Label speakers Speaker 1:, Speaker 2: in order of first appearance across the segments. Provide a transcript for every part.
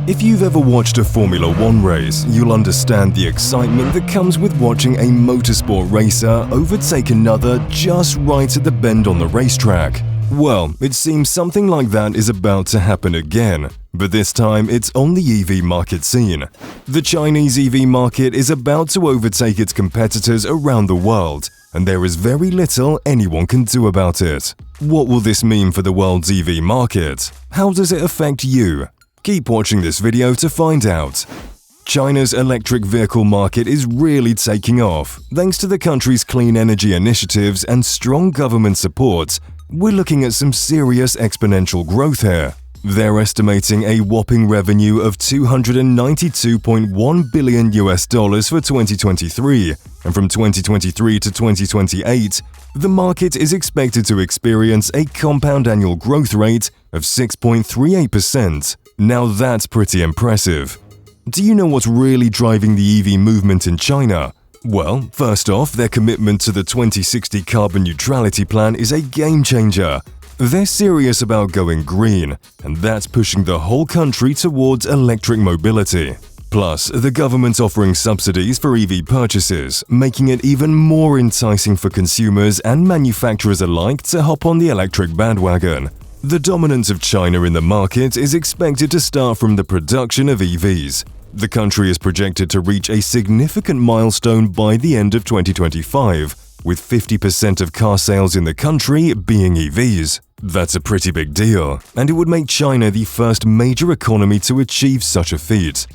Speaker 1: If you've ever watched a Formula One race, you'll understand the excitement that comes with watching a motorsport racer overtake another just right at the bend on the racetrack. Well, it seems something like that is about to happen again, but this time it's on the EV market scene. The Chinese EV market is about to overtake its competitors around the world, and there is very little anyone can do about it. What will this mean for the world's EV market? How does it affect you? Keep watching this video to find out. China's electric vehicle market is really taking off. Thanks to the country's clean energy initiatives and strong government support, we're looking at some serious exponential growth here. They're estimating a whopping revenue of $292.1 billion for 2023, and from 2023 to 2028, the market is expected to experience a compound annual growth rate of 6.38%. Now that's pretty impressive. Do you know what's really driving the EV movement in China? Well, first off, their commitment to the 2060 carbon neutrality plan is a game changer. They're serious about going green, and that's pushing the whole country towards electric mobility. Plus, the government's offering subsidies for EV purchases, making it even more enticing for consumers and manufacturers alike to hop on the electric bandwagon. The dominance of China in the market is expected to start from the production of EVs. The country is projected to reach a significant milestone by the end of 2025, with 50% of car sales in the country being EVs. That's a pretty big deal, and it would make China the first major economy to achieve such a feat.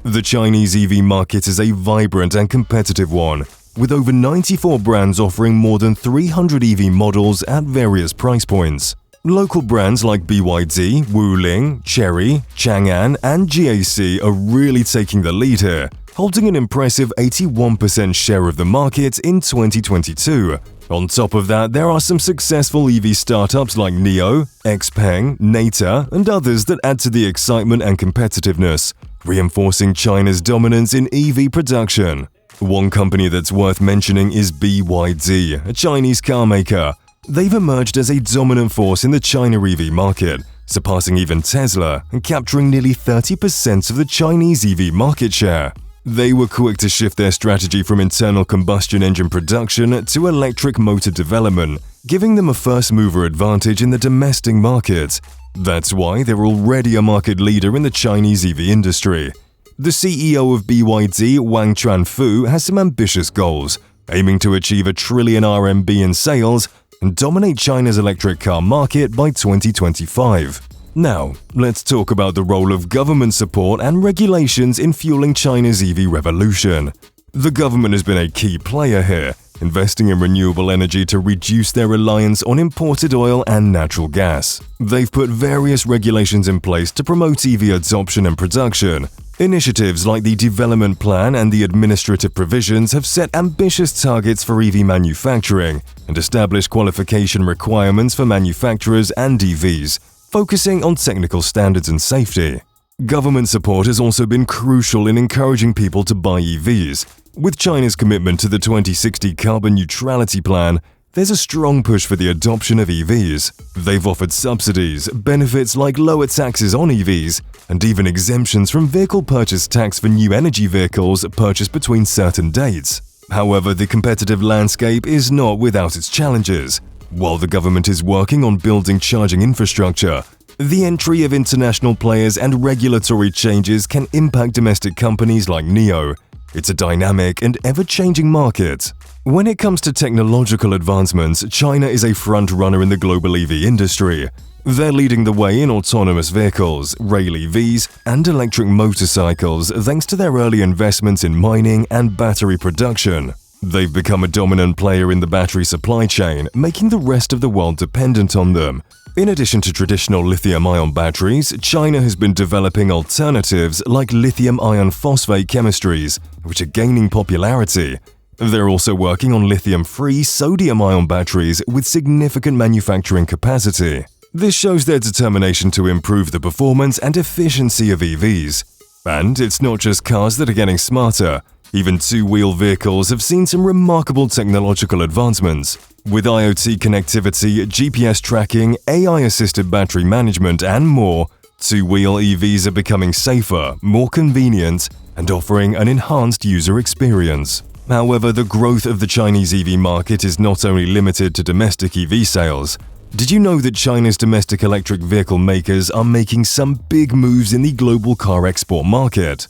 Speaker 1: The Chinese EV market is a vibrant and competitive one, with over 94 brands offering more than 300 EV models at various price points. Local brands like BYD, Wuling, Chery, Chang'an, and GAC are really taking the lead here, holding an impressive 81% share of the market in 2022. On top of that, there are some successful EV startups like NIO, XPeng, Nata, and others that add to the excitement and competitiveness, reinforcing China's dominance in EV production. One company that's worth mentioning is BYD, a Chinese car maker. They've emerged as a dominant force in the China EV market, surpassing even Tesla and capturing nearly 30% of the Chinese EV market share. They were quick to shift their strategy from internal combustion engine production to electric motor development, giving them a first-mover advantage in the domestic market. That's why they're already a market leader in the Chinese EV industry. The CEO of BYD, Wang Chuanfu, has some ambitious goals, aiming to achieve $1 trillion RMB in sales and dominate China's electric car market by 2025. Now, let's talk about the role of government support and regulations in fueling China's EV revolution. The government has been a key player here, investing in renewable energy to reduce their reliance on imported oil and natural gas. They've put various regulations in place to promote EV adoption and production. Initiatives like the Development Plan and the administrative provisions have set ambitious targets for EV manufacturing and established qualification requirements for manufacturers and EVs, focusing on technical standards and safety. Government support has also been crucial in encouraging people to buy EVs. With China's commitment to the 2060 carbon neutrality plan, there's a strong push for the adoption of EVs. They've offered subsidies, benefits like lower taxes on EVs, and even exemptions from vehicle purchase tax for new energy vehicles purchased between certain dates. However, the competitive landscape is not without its challenges. While the government is working on building charging infrastructure, the entry of international players and regulatory changes can impact domestic companies like NIO. It's a dynamic and ever-changing market. When it comes to technological advancements, China is a front-runner in the global EV industry. They're leading the way in autonomous vehicles, rail EVs, and electric motorcycles thanks to their early investments in mining and battery production. They've become a dominant player in the battery supply chain, making the rest of the world dependent on them. In addition to traditional lithium-ion batteries, China has been developing alternatives like lithium iron phosphate chemistries, which are gaining popularity. They're also working on lithium-free sodium-ion batteries with significant manufacturing capacity. This shows their determination to improve the performance and efficiency of EVs. And it's not just cars that are getting smarter. Even two-wheel vehicles have seen some remarkable technological advancements. With IoT connectivity, GPS tracking, AI-assisted battery management, and more, Two-wheel EVs are becoming safer, more convenient, and offering an enhanced user experience. However, the growth of the Chinese EV market is not only limited to domestic EV sales. Did you know that China's domestic electric vehicle makers are making some big moves in the global car export market?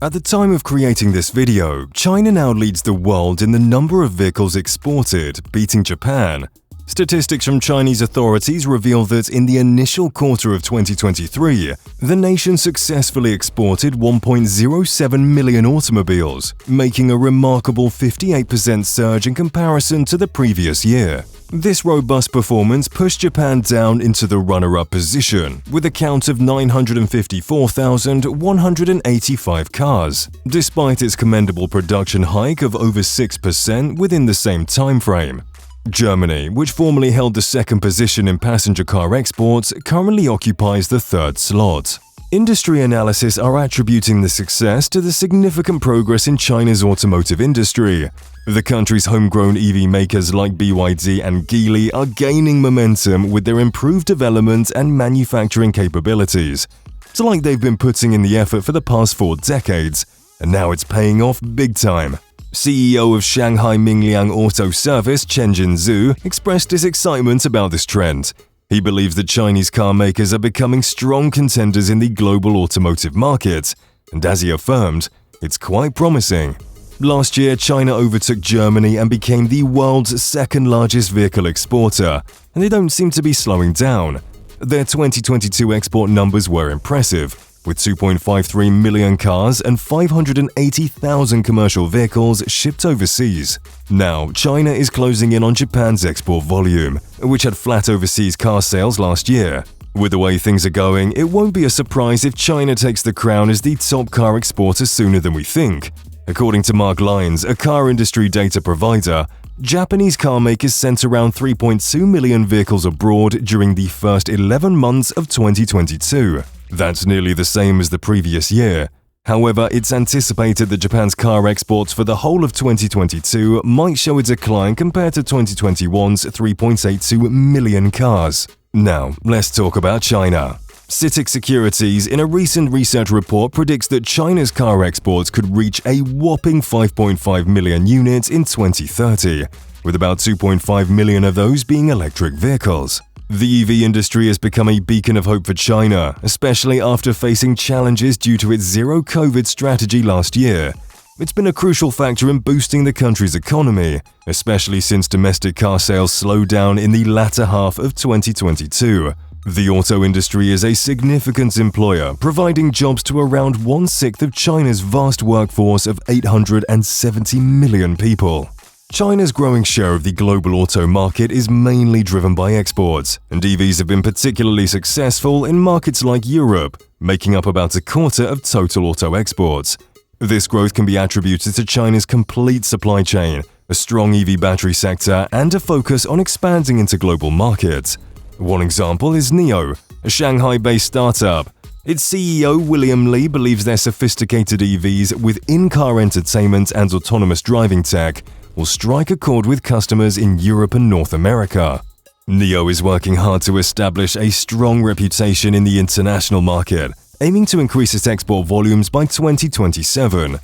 Speaker 1: At the time of creating this video, China now leads the world in the number of vehicles exported, beating Japan. Statistics from Chinese authorities reveal that in the initial quarter of 2023, the nation successfully exported 1.07 million automobiles, making a remarkable 58% surge in comparison to the previous year. This robust performance pushed Japan down into the runner-up position, with a count of 954,185 cars, despite its commendable production hike of over 6% within the same time frame. Germany, which formerly held the second position in passenger car exports, currently occupies the third slot. Industry analysis are attributing the success to the significant progress in China's automotive industry. The country's homegrown EV makers like BYD and Geely are gaining momentum with their improved development and manufacturing capabilities. It's like they've been putting in the effort for the past 4 decades, and now it's paying off big time. CEO of Shanghai Mingliang Auto Service Chen Jinzhu expressed his excitement about this trend. He believes that Chinese car makers are becoming strong contenders in the global automotive market, and as he affirmed, it's quite promising. Last year, China overtook Germany and became the world's second-largest vehicle exporter, and they don't seem to be slowing down. Their 2022 export numbers were impressive, with 2.53 million cars and 580,000 commercial vehicles shipped overseas. Now, China is closing in on Japan's export volume, which had flat overseas car sales last year. With the way things are going, it won't be a surprise if China takes the crown as the top car exporter sooner than we think. According to Mark Lyons, a car industry data provider, Japanese car makers sent around 3.2 million vehicles abroad during the first 11 months of 2022. That's nearly the same as the previous year. However, it's anticipated that Japan's car exports for the whole of 2022 might show a decline compared to 2021's 3.82 million cars. Now, let's talk about China. CITIC Securities, in a recent research report, predicts that China's car exports could reach a whopping 5.5 million units in 2030, with about 2.5 million of those being electric vehicles. The EV industry has become a beacon of hope for China, especially after facing challenges due to its zero-COVID strategy last year. It's been a crucial factor in boosting the country's economy, especially since domestic car sales slowed down in the latter half of 2022. The auto industry is a significant employer, providing jobs to around 1/6 of China's vast workforce of 870 million people. China's growing share of the global auto market is mainly driven by exports, and EVs have been particularly successful in markets like Europe, making up about a quarter of total auto exports. This growth can be attributed to China's complete supply chain, a strong EV battery sector, and a focus on expanding into global markets. One example is NIO, a Shanghai-based startup. Its CEO, William Li, believes their sophisticated EVs with in-car entertainment and autonomous driving tech will strike a chord with customers in Europe and North America. NIO is working hard to establish a strong reputation in the international market, aiming to increase its export volumes by 2027.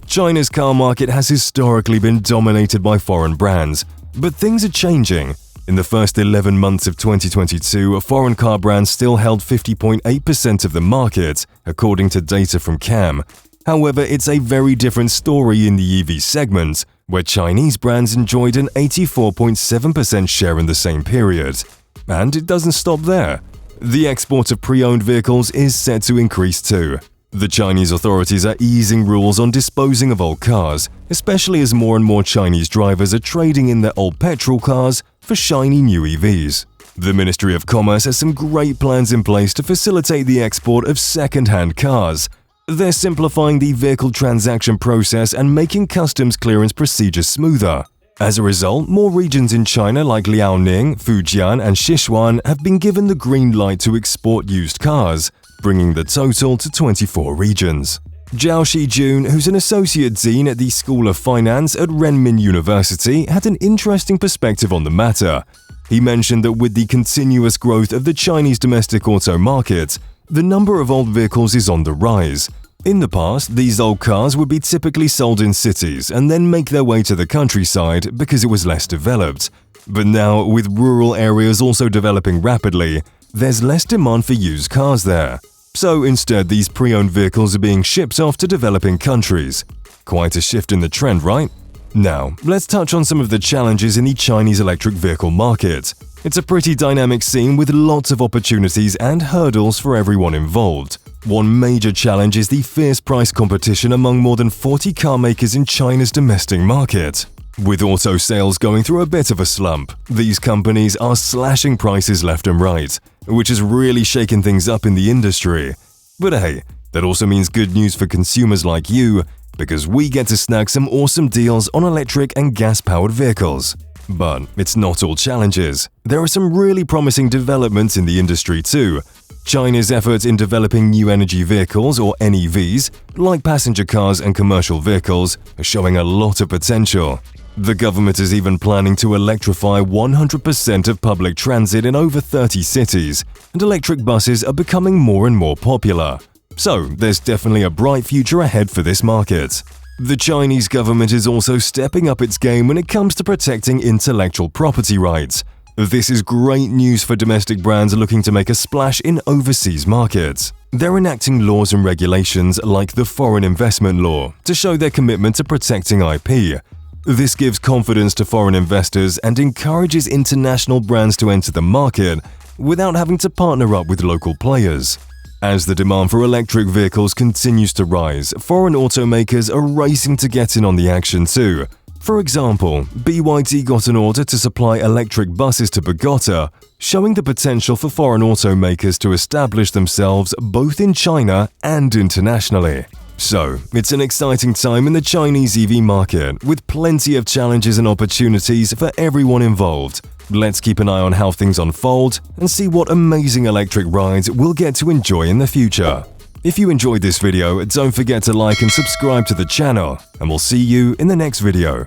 Speaker 1: China's car market has historically been dominated by foreign brands, but things are changing. In the first 11 months of 2022, foreign car brands still held 50.8% of the market, according to data from CAM. However, it's a very different story in the EV segment, where Chinese brands enjoyed an 84.7% share in the same period. And it doesn't stop there. The export of pre-owned vehicles is set to increase too. The Chinese authorities are easing rules on disposing of old cars, especially as more and more Chinese drivers are trading in their old petrol cars for shiny new EVs. The Ministry of Commerce has some great plans in place to facilitate the export of second-hand cars. They're simplifying the vehicle transaction process and making customs clearance procedures smoother. As a result, more regions in China like Liaoning, Fujian, and Sichuan have been given the green light to export used cars, bringing the total to 24 regions. Zhao Shijun, who's an associate dean at the School of Finance at Renmin University, had an interesting perspective on the matter. He mentioned that with the continuous growth of the Chinese domestic auto market, The number of old vehicles is on the rise. In the past, these old cars would be typically sold in cities and then make their way to the countryside because it was less developed. But now, with rural areas also developing rapidly, there's less demand for used cars there. So instead, these pre-owned vehicles are being shipped off to developing countries. Quite a shift in the trend, right? Now, let's touch on some of the challenges in the Chinese electric vehicle market. It's a pretty dynamic scene with lots of opportunities and hurdles for everyone involved. One major challenge is the fierce price competition among more than 40 car makers in China's domestic market. With auto sales going through a bit of a slump, these companies are slashing prices left and right, which has really shaken things up in the industry. But hey, that also means good news for consumers like you, because we get to snag some awesome deals on electric and gas-powered vehicles. But it's not all challenges. There are some really promising developments in the industry too. China's efforts in developing new energy vehicles, or NEVs, like passenger cars and commercial vehicles, are showing a lot of potential. The government is even planning to electrify 100% of public transit in over 30 cities, and electric buses are becoming more and more popular. So, there's definitely a bright future ahead for this market. The Chinese government is also stepping up its game when it comes to protecting intellectual property rights. This is great news for domestic brands looking to make a splash in overseas markets. They're enacting laws and regulations like the Foreign Investment Law to show their commitment to protecting IP. This gives confidence to foreign investors and encourages international brands to enter the market without having to partner up with local players. As the demand for electric vehicles continues to rise, foreign automakers are racing to get in on the action too. For example, BYD got an order to supply electric buses to Bogota, showing the potential for foreign automakers to establish themselves both in China and internationally. So, it's an exciting time in the Chinese EV market, with plenty of challenges and opportunities for everyone involved. Let's keep an eye on how things unfold and see what amazing electric rides we'll get to enjoy in the future. If you enjoyed this video, don't forget to like and subscribe to the channel, and we'll see you in the next video.